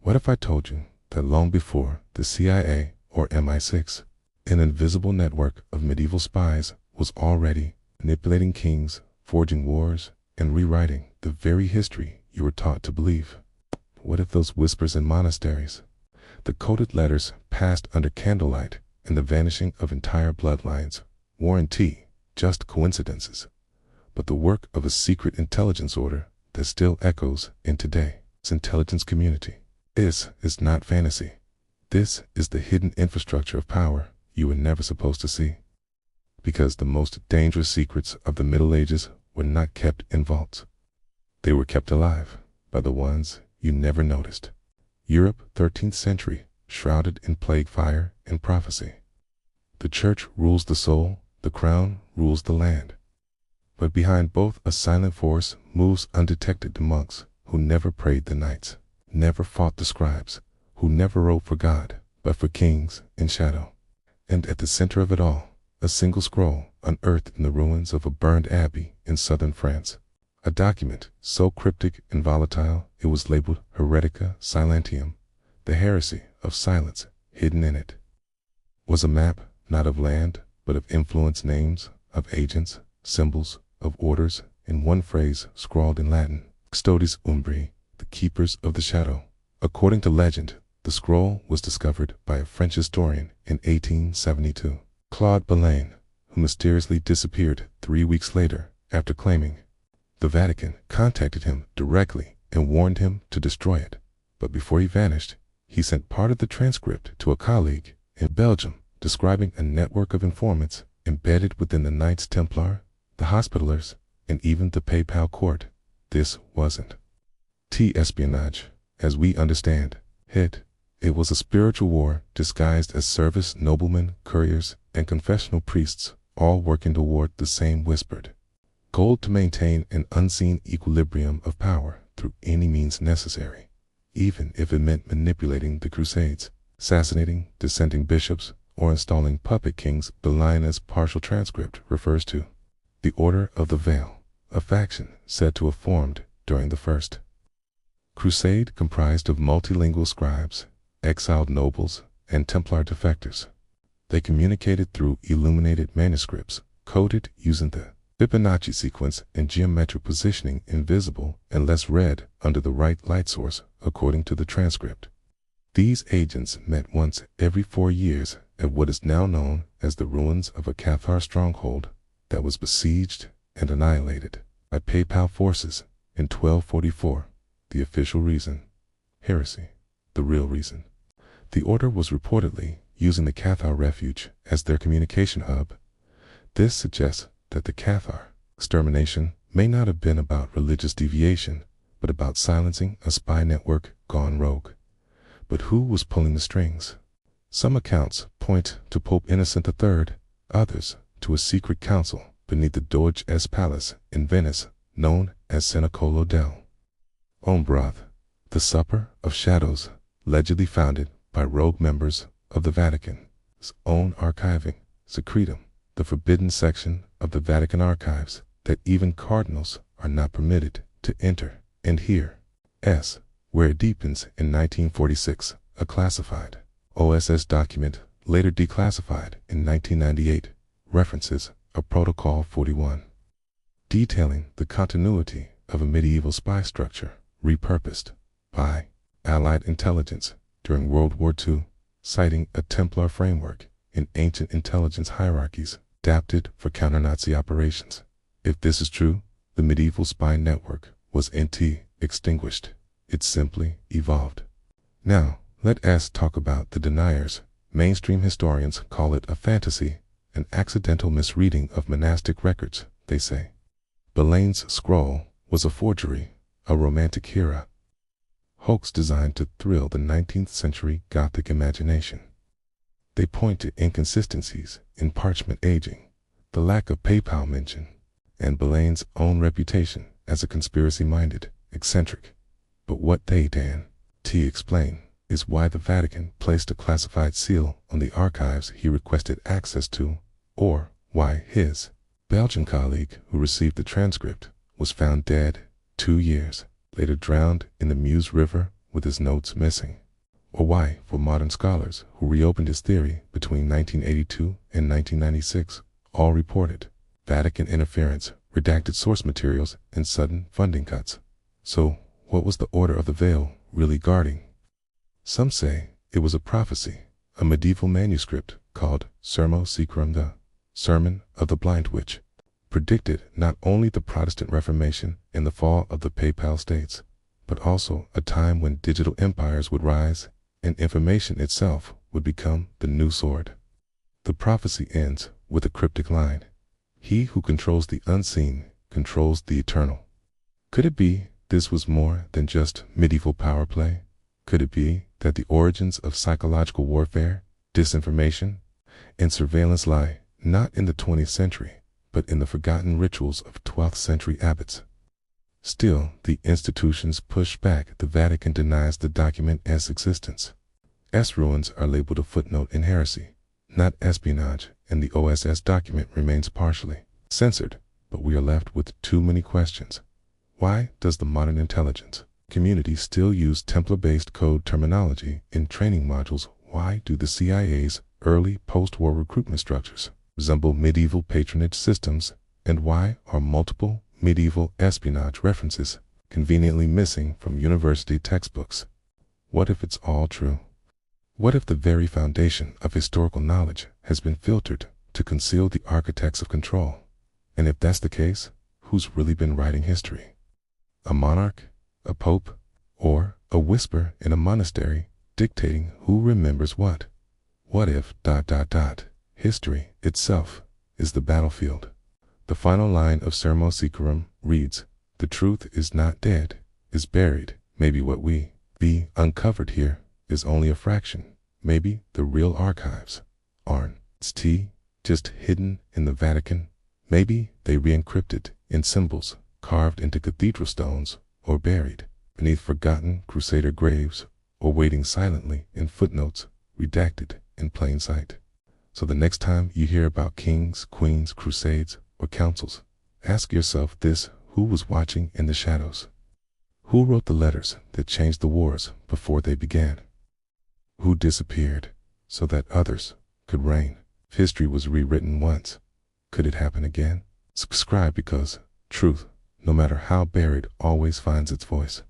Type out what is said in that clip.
What if I told you that long before the CIA or MI6, an invisible network of medieval spies was already manipulating kings, forging wars, and rewriting the very history you were taught to believe? What if those whispers in monasteries, the coded letters passed under candlelight, and the vanishing of entire bloodlines weren't just coincidences, but the work of a secret intelligence order that still echoes in today's intelligence community? This is not fantasy. This is the hidden infrastructure of power you were never supposed to see. Because the most dangerous secrets of the Middle Ages were not kept in vaults. They were kept alive by the ones you never noticed. Europe, 13th century, shrouded in plague, fire, and prophecy. The church rules the soul, the crown rules the land. But behind both, a silent force moves undetected. The monks who never prayed the nights, never fought the scribes, who never wrote for God, but for kings in shadow. And at the center of it all, a single scroll unearthed in the ruins of a burned abbey in southern France. A document so cryptic and volatile it was labeled Heretica Silentium, the heresy of silence. Hidden in it was a map, not of land, but of influence, names of agents, symbols of orders, and one phrase scrawled in Latin: Custodes Umbri, the keepers of the shadow. According to legend, the scroll was discovered by a French historian in 1872, Claude Belain, who mysteriously disappeared 3 weeks later after claiming the Vatican contacted him directly and warned him to destroy it. But before he vanished, he sent part of the transcript to a colleague in Belgium, describing a network of informants embedded within the Knights Templar, the Hospitallers, and even the Papal court. This wasn't espionage, as we understand it. It was a spiritual war disguised as service noblemen, couriers, and confessional priests, all working toward the same whispered goal: to maintain an unseen equilibrium of power through any means necessary, even if it meant manipulating the crusades, assassinating dissenting bishops, or installing puppet kings. Belain's partial transcript refers to the Order of the Veil, a faction said to have formed during the First Crusade, comprised of multilingual scribes, exiled nobles, and Templar defectors. They communicated through illuminated manuscripts, coded using the Fibonacci sequence and geometric positioning, invisible unless read under the right light source, according to the transcript. These agents met once every 4 years at what is now known as the ruins of a Cathar stronghold that was besieged and annihilated by Papal forces in 1244. The official reason: heresy. The real reason: the order was reportedly using the Cathar refuge as their communication hub. This suggests that the Cathar extermination may not have been about religious deviation, but about silencing a spy network gone rogue. But who was pulling the strings? Some accounts point to Pope Innocent III, others to a secret council beneath the Doge's palace in Venice, known as Cenacolo del Ombrath, the Supper of Shadows, allegedly founded by rogue members of the Vatican's own archiving secretum, the forbidden section of the Vatican archives that even cardinals are not permitted to enter and hear. Where it deepens in 1946, a classified OSS document, later declassified in 1998, references a Protocol 41, detailing the continuity of a medieval spy structure repurposed by Allied intelligence during World War II, citing a Templar framework in ancient intelligence hierarchies adapted for counter-Nazi operations. If this is true, the medieval spy network was extinguished. It simply evolved. Now, let us talk about the deniers. Mainstream historians call it a fantasy, an accidental misreading of monastic records, they say. Belain's scroll was a forgery, a romantic era hoax designed to thrill the 19th century Gothic imagination. They point to inconsistencies in parchment aging, the lack of Papal mention, and Belain's own reputation as a conspiracy-minded eccentric. But what they explain is why the Vatican placed a classified seal on the archives he requested access to, or why his Belgian colleague who received the transcript was found dead 2 years later, drowned in the Meuse River with his notes missing? Or why, for modern scholars who reopened his theory between 1982 and 1996, all reported Vatican interference, redacted source materials, and sudden funding cuts? So, what was the Order of the Veil really guarding? Some say it was a prophecy, a medieval manuscript called Sermo Secrum, the Sermon of the Blind Witch, predicted not only the Protestant Reformation and the fall of the Papal States, but also a time when digital empires would rise and information itself would become the new sword. The prophecy ends with a cryptic line: "He who controls the unseen controls the eternal." Could it be this was more than just medieval power play? Could it be that the origins of psychological warfare, disinformation, and surveillance lie not in the 20th century, but in the forgotten rituals of 12th century abbots? Still, the institutions push back. The Vatican denies the document as existence. S ruins are labeled a footnote in heresy, not espionage, and the OSS document remains partially censored, but we are left with too many questions. Why does the modern intelligence community still use Templar-based code terminology in training modules? Why do the CIA's early post-war recruitment structures resemble medieval patronage systems? And why are multiple medieval espionage references conveniently missing from university textbooks? What if it's all true? What if the very foundation of historical knowledge has been filtered to conceal the architects of control? And if that's the case, who's really been writing history? A monarch, a pope, or a whisper in a monastery dictating who remembers what? What if ... history itself is the battlefield? The final line of Sermo Secrum reads, "The truth is not dead, is buried." Maybe what we uncovered here is only a fraction. Maybe the real archives aren't just hidden in the Vatican. Maybe they re-encrypted in symbols carved into cathedral stones, or buried beneath forgotten crusader graves, or waiting silently in footnotes redacted in plain sight. So the next time you hear about kings, queens, crusades, or councils, ask yourself this: who was watching in the shadows? Who wrote the letters that changed the wars before they began? Who disappeared so that others could reign? If history was rewritten once, could it happen again? Subscribe, because truth, no matter how buried, always finds its voice.